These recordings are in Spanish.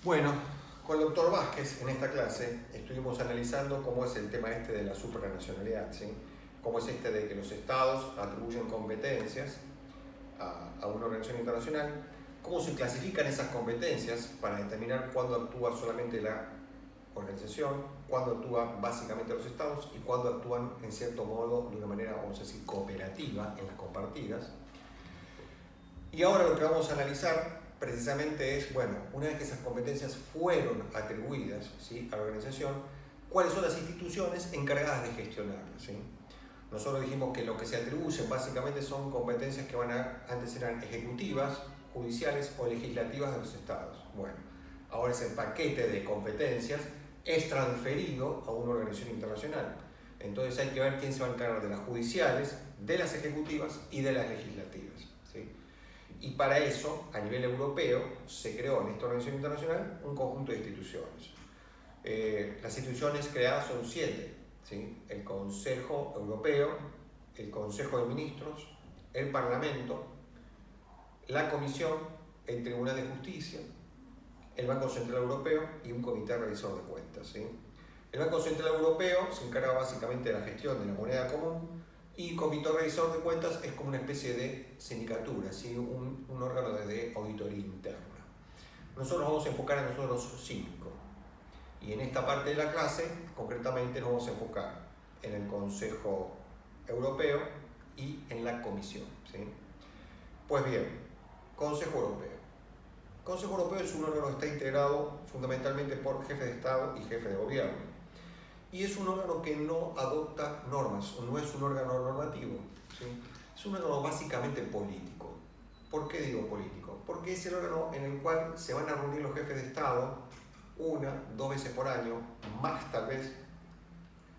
Bueno, con el doctor Vázquez en esta clase estuvimos analizando cómo es el tema este de la supranacionalidad, ¿sí? Cómo es este de que los estados atribuyen competencias a una organización internacional, cómo se clasifican esas competencias para determinar cuándo actúa solamente la organización, cuándo actúan básicamente los estados y cuándo actúan en cierto modo de una manera, vamos a decir, cooperativa en las compartidas. Y ahora lo que vamos a analizar precisamente es, bueno, una vez que esas competencias fueron atribuidas, ¿sí?, a la organización, cuáles son las instituciones encargadas de gestionarlas, ¿sí? Nosotros dijimos que lo que se atribuyen básicamente son competencias que antes eran ejecutivas, judiciales o legislativas de los estados. Bueno, ahora ese paquete de competencias es transferido a una organización internacional. Entonces hay que ver quién se va a encargar de las judiciales, de las ejecutivas y de las legislativas, ¿sí? Y para eso, a nivel europeo, se creó en esta organización internacional un conjunto de instituciones. Las instituciones creadas son 7, ¿sí? El Consejo Europeo, el Consejo de Ministros, el Parlamento, la Comisión, el Tribunal de Justicia, el Banco Central Europeo y un comité revisor de cuentas, ¿sí? El Banco Central Europeo se encarga básicamente de la gestión de la moneda común y el comité revisor de cuentas es como una especie de sindicatura, ¿sí? un órgano de auditoría interna. Nosotros vamos a enfocar en nosotros 5. Y en esta parte de la clase, concretamente, nos vamos a enfocar en el Consejo Europeo y en la Comisión, ¿sí? Pues bien, Consejo Europeo. El Consejo Europeo es un órgano que está integrado fundamentalmente por jefes de Estado y jefes de gobierno. Y es un órgano que no adopta normas, no es un órgano normativo, ¿sí? Es un órgano básicamente político. ¿Por qué digo político? Porque es el órgano en el cual se van a reunir los jefes de Estado 1, 2 veces por año, más tal vez,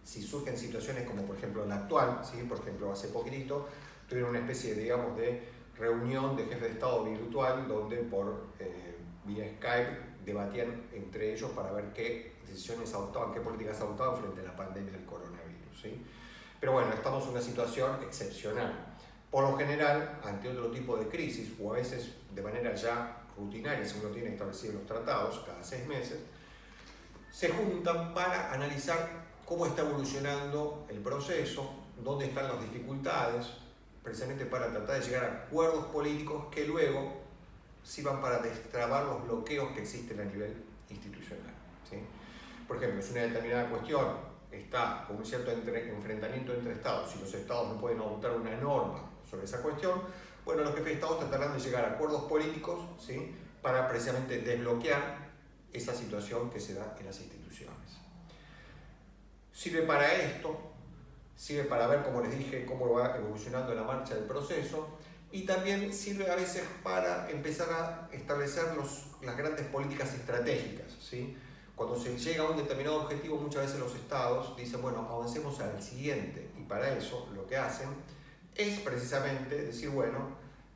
si surgen situaciones como por ejemplo la actual, ¿sí? Por ejemplo hace poquitito tuvieron una especie, digamos, de reunión de jefes de Estado virtual donde por vía Skype debatían entre ellos para ver qué decisiones adoptaban, qué políticas adoptaban frente a la pandemia del coronavirus, ¿sí? Pero bueno, estamos en una situación excepcional. Por lo general, ante otro tipo de crisis, o a veces de manera ya rutinaria, según lo tienen establecidos los tratados, cada 6 meses, se juntan para analizar cómo está evolucionando el proceso, dónde están las dificultades, precisamente para tratar de llegar a acuerdos políticos que luego sirvan para destrabar los bloqueos que existen a nivel institucional, ¿sí? Por ejemplo, si una determinada cuestión está con un cierto enfrentamiento entre estados, si los estados no pueden adoptar una norma sobre esa cuestión, bueno, los jefes de Estado tratarán de llegar a acuerdos políticos, ¿sí?, para precisamente desbloquear esa situación que se da en las instituciones. Sirve para esto, sirve para ver, como les dije, cómo va evolucionando la marcha del proceso, y también sirve a veces para empezar a establecer las grandes políticas estratégicas, ¿sí? Cuando se llega a un determinado objetivo, muchas veces los estados dicen, bueno, avancemos al siguiente, y para eso lo que hacen es precisamente decir, bueno,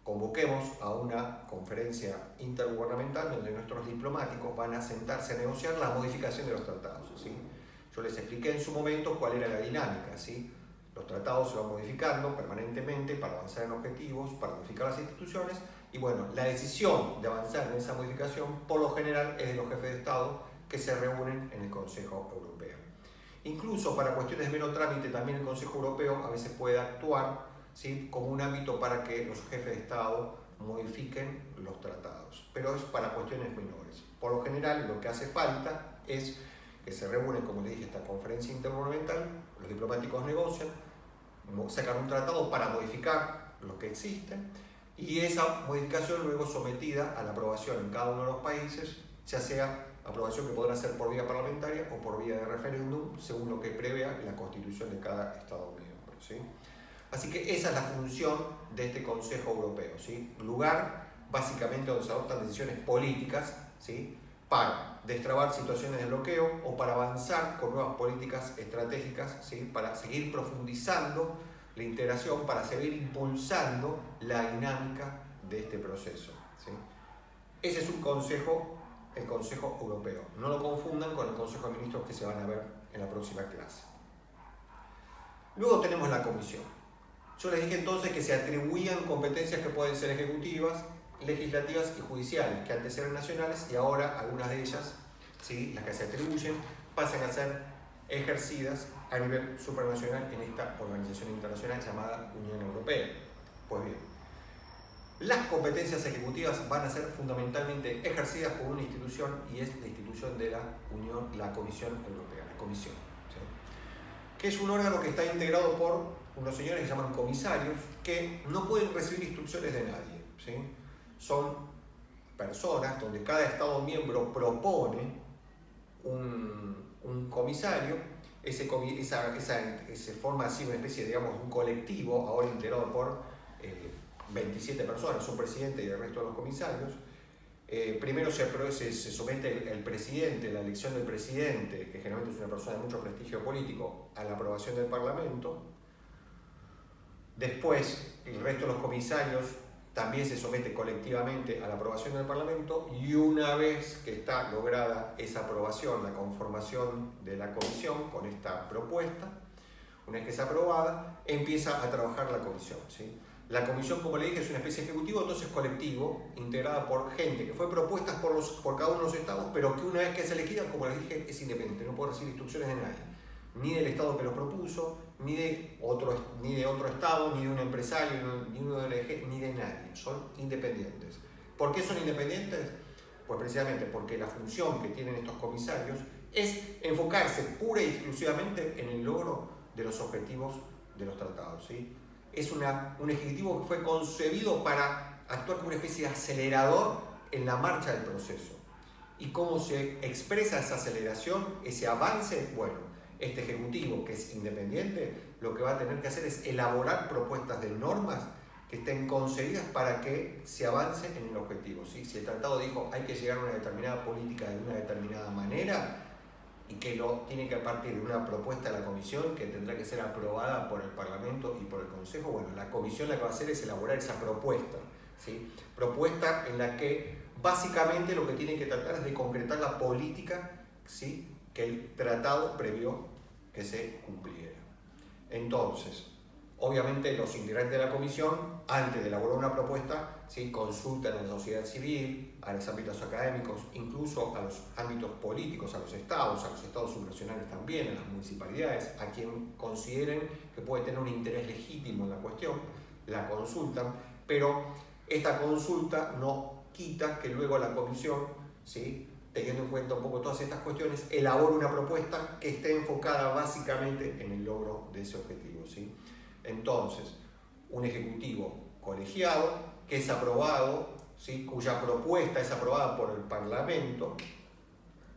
convoquemos a una conferencia intergubernamental donde nuestros diplomáticos van a sentarse a negociar la modificación de los tratados, ¿sí? Yo les expliqué en su momento cuál era la dinámica, ¿sí? Los tratados se van modificando permanentemente para avanzar en objetivos, para modificar las instituciones, y bueno, la decisión de avanzar en esa modificación, por lo general, es de los jefes de Estado que se reúnen en el Consejo Europeo. Incluso para cuestiones de mero trámite, también el Consejo Europeo a veces puede actuar, ¿sí?, como un ámbito para que los jefes de Estado modifiquen los tratados, pero es para cuestiones menores. Por lo general, lo que hace falta es que se reúnen, como le dije, esta conferencia intergubernamental, los diplomáticos negocian, sacan un tratado para modificar lo que existe, y esa modificación luego sometida a la aprobación en cada uno de los países, ya sea aprobación que podrá ser por vía parlamentaria o por vía de referéndum, según lo que prevea la constitución de cada Estado miembro, ¿sí? Así que esa es la función de este Consejo Europeo, ¿sí? Lugar básicamente donde se adoptan decisiones políticas, ¿sí?, para destrabar situaciones de bloqueo o para avanzar con nuevas políticas estratégicas, ¿sí?, para seguir profundizando la integración, para seguir impulsando la dinámica de este proceso, ¿sí? Ese es un consejo, el Consejo Europeo. No lo confundan con el Consejo de Ministros que se van a ver en la próxima clase. Luego tenemos la Comisión. Yo les dije entonces que se atribuían competencias que pueden ser ejecutivas, legislativas y judiciales, que antes eran nacionales y ahora algunas de ellas, ¿sí?, las que se atribuyen, pasan a ser ejercidas a nivel supranacional en esta organización internacional llamada Unión Europea. Pues bien, las competencias ejecutivas van a ser fundamentalmente ejercidas por una institución, y es la institución de la Unión, la Comisión Europea, la Comisión, ¿sí?, que es un órgano que está integrado por unos señores que se llaman comisarios, que no pueden recibir instrucciones de nadie, ¿sí? Son personas donde cada Estado miembro propone un comisario. Se forma así una especie, digamos, un colectivo, ahora integrado por 27 personas, un presidente y el resto de los comisarios. Primero se somete el presidente, la elección del presidente, que generalmente es una persona de mucho prestigio político, a la aprobación del Parlamento. Después, el resto de los comisarios también se somete colectivamente a la aprobación del Parlamento, y una vez que está lograda esa aprobación, la conformación de la comisión con esta propuesta, una vez que está aprobada, empieza a trabajar la comisión, ¿sí? La comisión, como le dije, es una especie de ejecutivo, entonces colectivo, integrada por gente que fue propuesta por cada uno de los estados, pero que una vez que es elegida, como les dije, es independiente, no puede recibir instrucciones de nadie, ni del estado que los propuso, ni de otro estado, ni de un empresario, ni de una ONG, ni de nadie. Son independientes. ¿Por qué son independientes? Pues precisamente porque la función que tienen estos comisarios es enfocarse pura y exclusivamente en el logro de los objetivos de los tratados, ¿sí? Es un ejecutivo que fue concebido para actuar como una especie de acelerador en la marcha del proceso. ¿Y cómo se expresa esa aceleración, ese avance? Bueno, este ejecutivo, que es independiente, lo que va a tener que hacer es elaborar propuestas de normas que estén concebidas para que se avance en el objetivo, ¿sí? Si el tratado dijo hay que llegar a una determinada política de una determinada manera, y que tiene que partir de una propuesta de la Comisión que tendrá que ser aprobada por el Parlamento y por el Consejo, bueno, la Comisión lo que va a hacer es elaborar esa propuesta, ¿sí? Propuesta en la que básicamente lo que tiene que tratar es de concretar la política, ¿sí?, que el tratado previó que se cumpliera. Entonces, obviamente los integrantes de la comisión, antes de elaborar una propuesta, ¿sí?, consultan a la sociedad civil, a los ámbitos académicos, incluso a los ámbitos políticos, a los estados subnacionales también, a las municipalidades, a quien consideren que puede tener un interés legítimo en la cuestión, la consultan, pero esta consulta no quita que luego la comisión, ¿sí?, teniendo en cuenta un poco todas estas cuestiones, elabora una propuesta que esté enfocada básicamente en el logro de ese objetivo, ¿sí? Entonces, un ejecutivo colegiado que es aprobado, ¿sí?, cuya propuesta es aprobada por el Parlamento,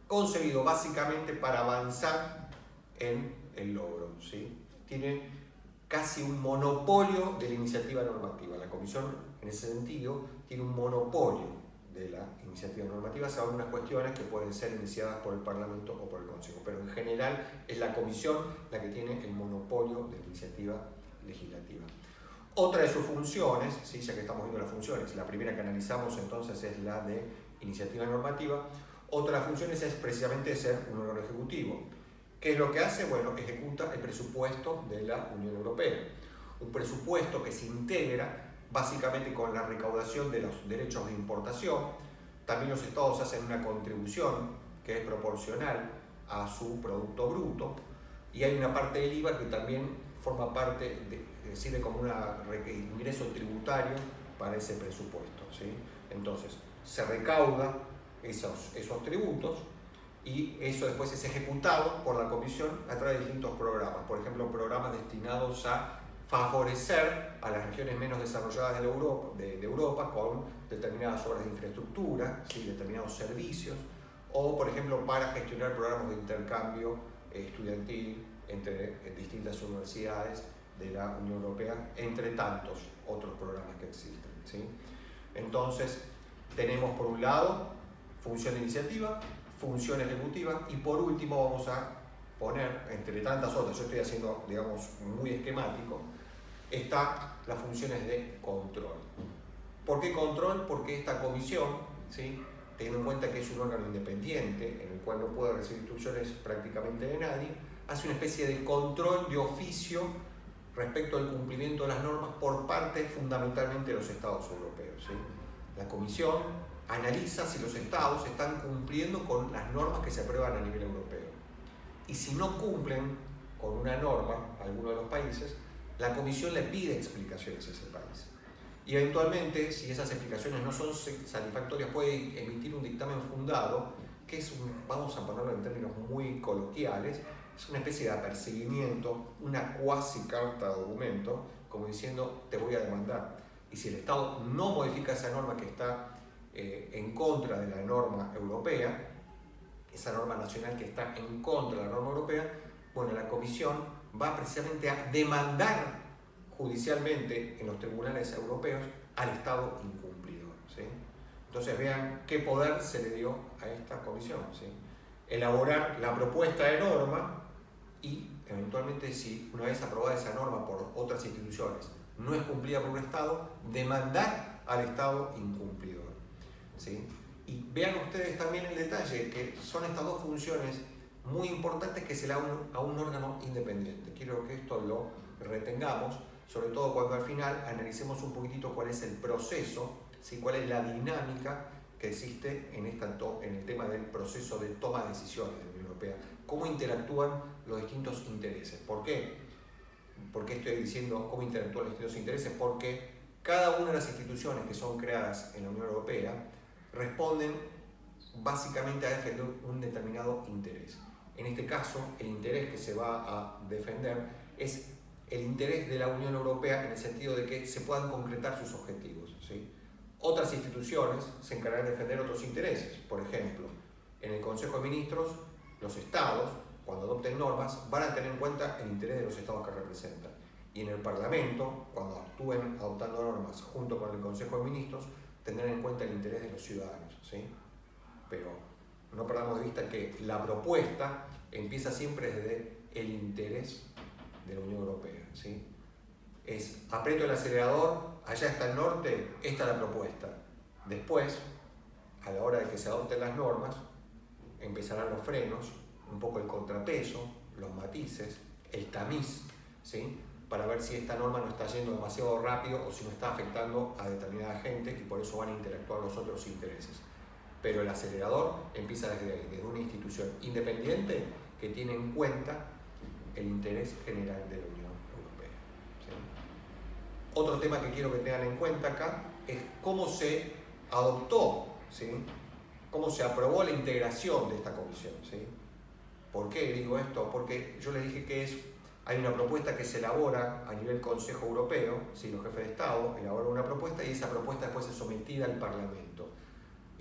concebido básicamente para avanzar en el logro, ¿sí? Tiene casi un monopolio de la iniciativa normativa. La Comisión, en ese sentido, tiene un monopolio de la iniciativa normativa, salvo algunas cuestiones que pueden ser iniciadas por el Parlamento o por el Consejo, pero en general es la Comisión la que tiene el monopolio de la iniciativa legislativa. Otra de sus funciones, ¿sí?, ya que estamos viendo las funciones, la primera que analizamos entonces es la de iniciativa normativa. Otra de las funciones es precisamente ser un órgano ejecutivo. ¿Qué es lo que hace? Bueno, ejecuta el presupuesto de la Unión Europea. Un presupuesto que se integra básicamente con la recaudación de los derechos de importación. También los estados hacen una contribución que es proporcional a su producto bruto, y hay una parte del IVA que también forma parte, sirve como un ingreso tributario para ese presupuesto, ¿sí? Entonces, se recauda esos tributos, y eso después es ejecutado por la Comisión a través de distintos programas. Por ejemplo, programas destinados a favorecer a las regiones menos desarrolladas de Europa con determinadas obras de infraestructura, ¿sí?, determinados servicios, o por ejemplo para gestionar programas de intercambio estudiantil entre distintas universidades de la Unión Europea, entre tantos otros programas que existen, ¿sí? Entonces, tenemos por un lado función de iniciativa, función ejecutiva, y por último vamos a poner, entre tantas otras, yo estoy haciendo, digamos, muy esquemático, está las funciones de control. ¿Por qué control? Porque esta comisión, ¿sí?, teniendo en cuenta que es un órgano independiente, en el cual no puede recibir instrucciones prácticamente de nadie, hace una especie de control de oficio respecto al cumplimiento de las normas por parte fundamentalmente de los estados europeos, ¿sí? La Comisión analiza si los estados están cumpliendo con las normas que se aprueban a nivel europeo. Y si no cumplen con una norma, alguno de los países, la Comisión le pide explicaciones a ese país. Y eventualmente, si esas explicaciones no son satisfactorias, puede emitir un dictamen fundado, que es vamos a ponerlo en términos muy coloquiales, es una especie de apercibimiento, una cuasi carta de documento, como diciendo, te voy a demandar. Y si el Estado no modifica esa norma que está en contra de la norma europea, esa norma nacional que está en contra de la norma europea, bueno, la Comisión va precisamente a demandar judicialmente en los tribunales europeos al Estado incumplidor, ¿sí? Entonces vean qué poder se le dio a esta comisión, ¿sí? Elaborar la propuesta de norma y eventualmente, si una vez aprobada esa norma por otras instituciones no es cumplida por un Estado, demandar al Estado incumplidor, ¿sí? Y vean ustedes también el detalle que son estas dos funciones muy importantes que se le dan a un órgano independiente. Quiero que esto lo retengamos, sobre todo cuando al final analicemos un poquitito cuál es el proceso, ¿sí? Cuál es la dinámica que existe en el tema del proceso de toma de decisiones de la Unión Europea, cómo interactúan los distintos intereses. ¿Por qué? ¿Por qué estoy diciendo cómo interactúan los distintos intereses? Porque cada una de las instituciones que son creadas en la Unión Europea responden básicamente a defender un determinado interés. En este caso, el interés que se va a defender es el interés de la Unión Europea en el sentido de que se puedan concretar sus objetivos, ¿sí? Otras instituciones se encargarán de defender otros intereses. Por ejemplo, en el Consejo de Ministros, los estados, cuando adopten normas, van a tener en cuenta el interés de los estados que representan. Y en el Parlamento, cuando actúen adoptando normas junto con el Consejo de Ministros, tendrán en cuenta el interés de los ciudadanos, ¿sí? Pero no perdamos de vista que la propuesta empieza siempre desde el interés de la Unión Europea, ¿sí? Es aprieto el acelerador, allá está el norte, esta es la propuesta. Después, a la hora de que se adopten las normas, empezarán los frenos, un poco el contrapeso, los matices, el tamiz, ¿sí? Para ver si esta norma no está yendo demasiado rápido o si no está afectando a determinada gente y por eso van a interactuar los otros intereses. Pero el acelerador empieza desde una institución independiente que tiene en cuenta el interés general de la Unión Europea, ¿sí? Otro tema que quiero que tengan en cuenta acá es cómo se adoptó, ¿sí? Cómo se aprobó la integración de esta comisión, ¿sí? ¿Por qué digo esto? Porque yo les dije que hay una propuesta que se elabora a nivel Consejo Europeo, ¿sí? Los jefes de Estado elaboran una propuesta y esa propuesta después es sometida al Parlamento.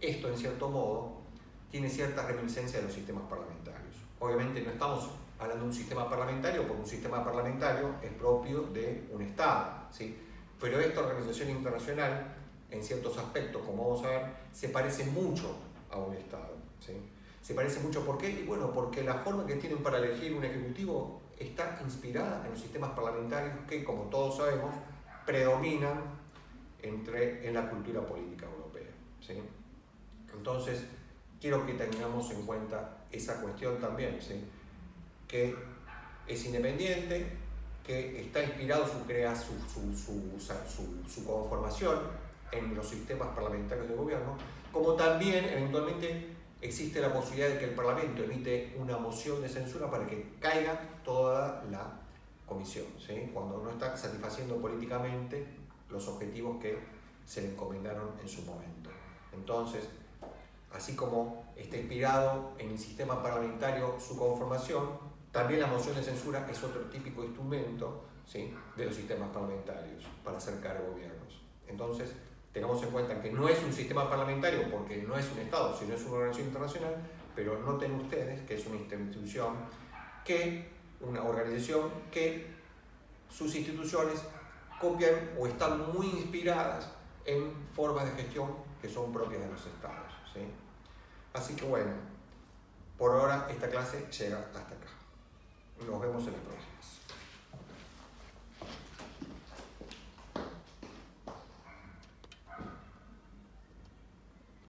Esto, en cierto modo, tiene cierta reminiscencia de los sistemas parlamentarios. Obviamente no estamos hablando de un sistema parlamentario, porque un sistema parlamentario es propio de un Estado, ¿sí? Pero esta organización internacional, en ciertos aspectos, como vamos a ver, se parece mucho a un Estado, ¿sí? Se parece mucho, ¿por qué? Y bueno, porque la forma que tienen para elegir un ejecutivo está inspirada en los sistemas parlamentarios que, como todos sabemos, predominan en la cultura política europea, ¿sí? Entonces, quiero que tengamos en cuenta esa cuestión también, ¿sí? Que es independiente, que está inspirado su conformación en los sistemas parlamentarios de gobierno, como también eventualmente existe la posibilidad de que el Parlamento emite una moción de censura para que caiga toda la comisión, ¿sí? Cuando no está satisfaciendo políticamente los objetivos que se le encomendaron en su momento. Entonces, así como está inspirado en el sistema parlamentario su conformación, también la moción de censura es otro típico instrumento, ¿sí? De los sistemas parlamentarios para acercar gobiernos. Entonces, tengamos en cuenta que no es un sistema parlamentario porque no es un Estado, sino es una organización internacional, pero noten ustedes que es una institución una organización que sus instituciones copian o están muy inspiradas en formas de gestión que son propias de los Estados, ¿sí? Así que bueno, por ahora esta clase llega hasta acá. Nos vemos en las próximas.